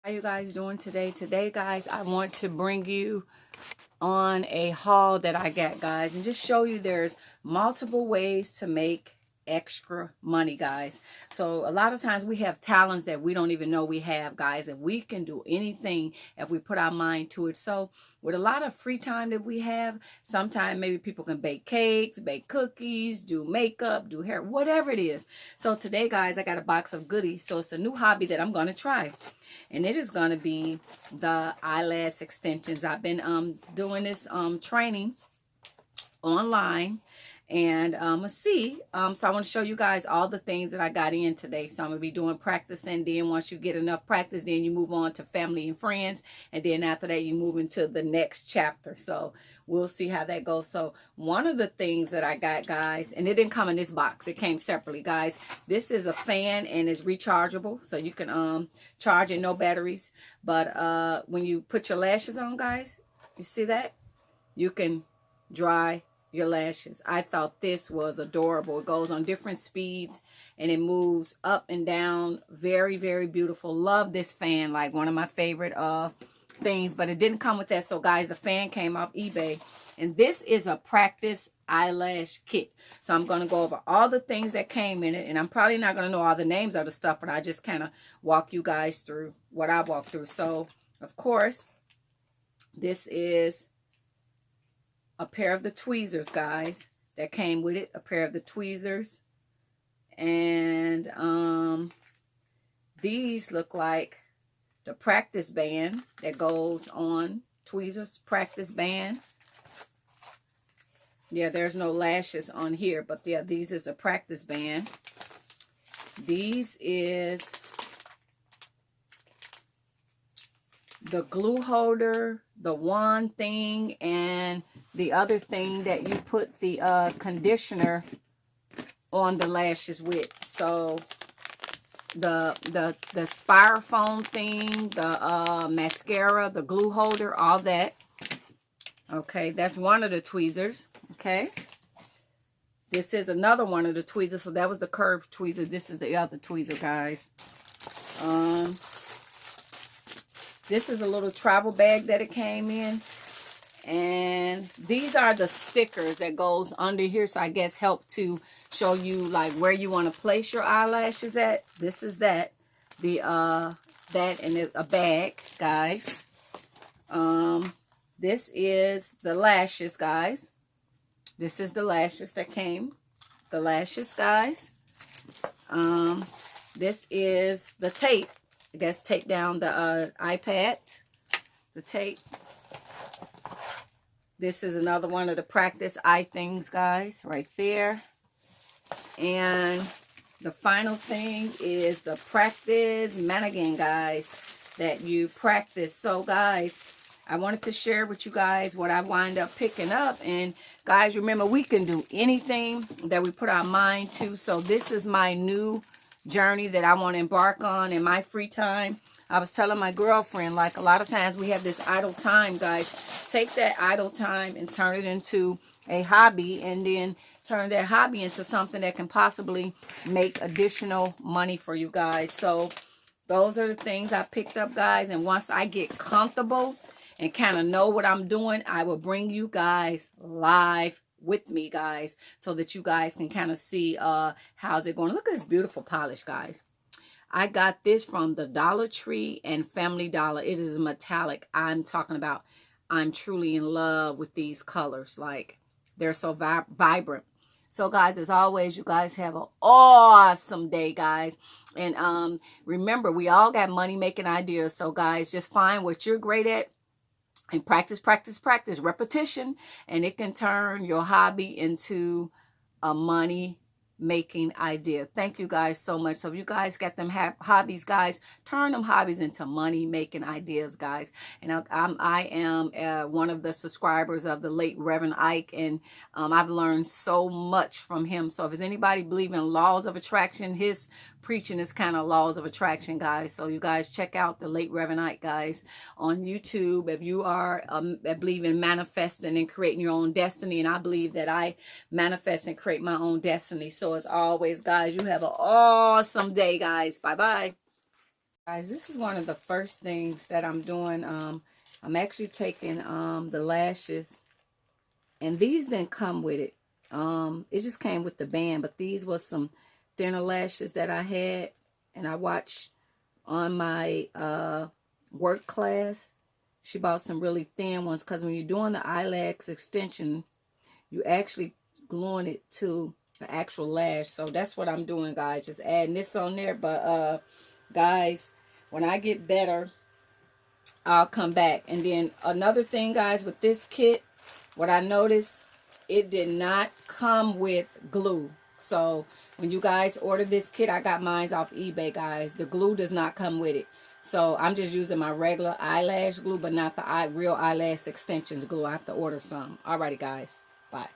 How you guys doing today? Today, guys, I want to bring you on a haul that I got, guys, and just show you there's multiple ways to make extra money, guys. So a lot of times we have talents that we don't even know we have, guys, and we can do anything if we put our mind to it. So with a lot of free time that we have, sometimes maybe people can bake cakes, bake cookies, do makeup, do hair, whatever it is. So today, guys, I got a box of goodies. So it's a new hobby that I'm going to try, and it is going to be the eyelash extensions. I've been doing this training online, and let's see, so I want to show you guys all the things that I got in today. So I'm gonna be doing practicing. Then once you get enough practice, then you move on to family and friends, and then after that you move into the next chapter. So we'll see how that goes. So one of the things that I got, guys, and it didn't come in this box, it came separately, guys. This is a fan, and it's rechargeable, so you can charge it, no batteries. But when you put your lashes on, guys, you see that you can dry your lashes. I thought this was adorable. It goes on different speeds and it moves up and down. Very, very beautiful. Love this fan, like one of my favorite things, but it didn't come with that. So guys, the fan came off eBay, and this is a practice eyelash kit. So I'm going to go over all the things that came in it, and I'm probably not going to know all the names of the stuff, but I just kind of walk you guys through what I walked through. So of course, this is a pair of the tweezers, guys, that came with it. A pair of the tweezers. And these look like the practice band that goes on. Tweezers practice band. Yeah, there's no lashes on here, but yeah, these is a practice band. These is the glue holder, the one thing, and the other thing that you put the conditioner on the lashes with. So the styrofoam thing, the mascara, the glue holder, all that. Okay, that's one of the tweezers. Okay, this is another one of the tweezers. So that was the curved tweezer. This is the other tweezer, guys. This is a little travel bag that it came in. And these are the stickers that goes under here. So I guess help to show you like where you want to place your eyelashes at. This is that. That and a bag, guys. This is the lashes, guys. This is the lashes that came. The lashes, guys. This is the tape. I guess tape down the iPad. The tape. This is another one of the practice eye things, guys, right there. And the final thing is the practice mannequin, guys, that you practice. So, guys, I wanted to share with you guys what I wind up picking up. And, guys, remember, we can do anything that we put our mind to. So, this is my new journey that I want to embark on in my free time. I was telling my girlfriend, like, a lot of times we have this idle time, guys. Take that idle time and turn it into a hobby, and then turn that hobby into something that can possibly make additional money for you guys. So those are the things I picked up, guys. And once I get comfortable and kind of know what I'm doing, I will bring you guys live with me, guys, so that you guys can kind of see how's it going. Look at this beautiful polish, guys. I got this from the Dollar Tree and Family Dollar. It is metallic. I'm talking about, I'm truly in love with these colors. Like, they're so vibrant. So, guys, as always, you guys have an awesome day, guys. And remember, we all got money-making ideas. So, guys, just find what you're great at and practice, practice, practice. Repetition, and it can turn your hobby into a money-making idea. Thank you guys so much. So if you guys got them hobbies, guys, turn them hobbies into money-making ideas, guys. And I am one of the subscribers of the late Reverend Ike, and I've learned so much from him. So if there's anybody believing in laws of attraction, his preaching is kind of laws of attraction, guys. So you guys check out the late Reverend Ike, guys, on YouTube. If you are believe in manifesting and creating your own destiny, and I believe that I manifest and create my own destiny. So as always, guys, you have an awesome day, guys. Bye bye. Guys, this is one of the first things that I'm doing. I'm actually taking the lashes, and these didn't come with it. It just came with the band, but these was some thinner lashes that I had, and I watched on my work class. She bought some really thin ones, because when you're doing the eyelash extension, you actually gluing it to the actual lash. So that's what I'm doing, guys, just adding this on there. But guys, when I get better, I'll come back. And then another thing, guys, with this kit, what I noticed, it did not come with glue. So when you guys order this kit, I got mine off eBay, guys. The glue does not come with it. So I'm just using my regular eyelash glue, but not the real eyelash extensions glue. I have to order some. Alrighty, guys. Bye.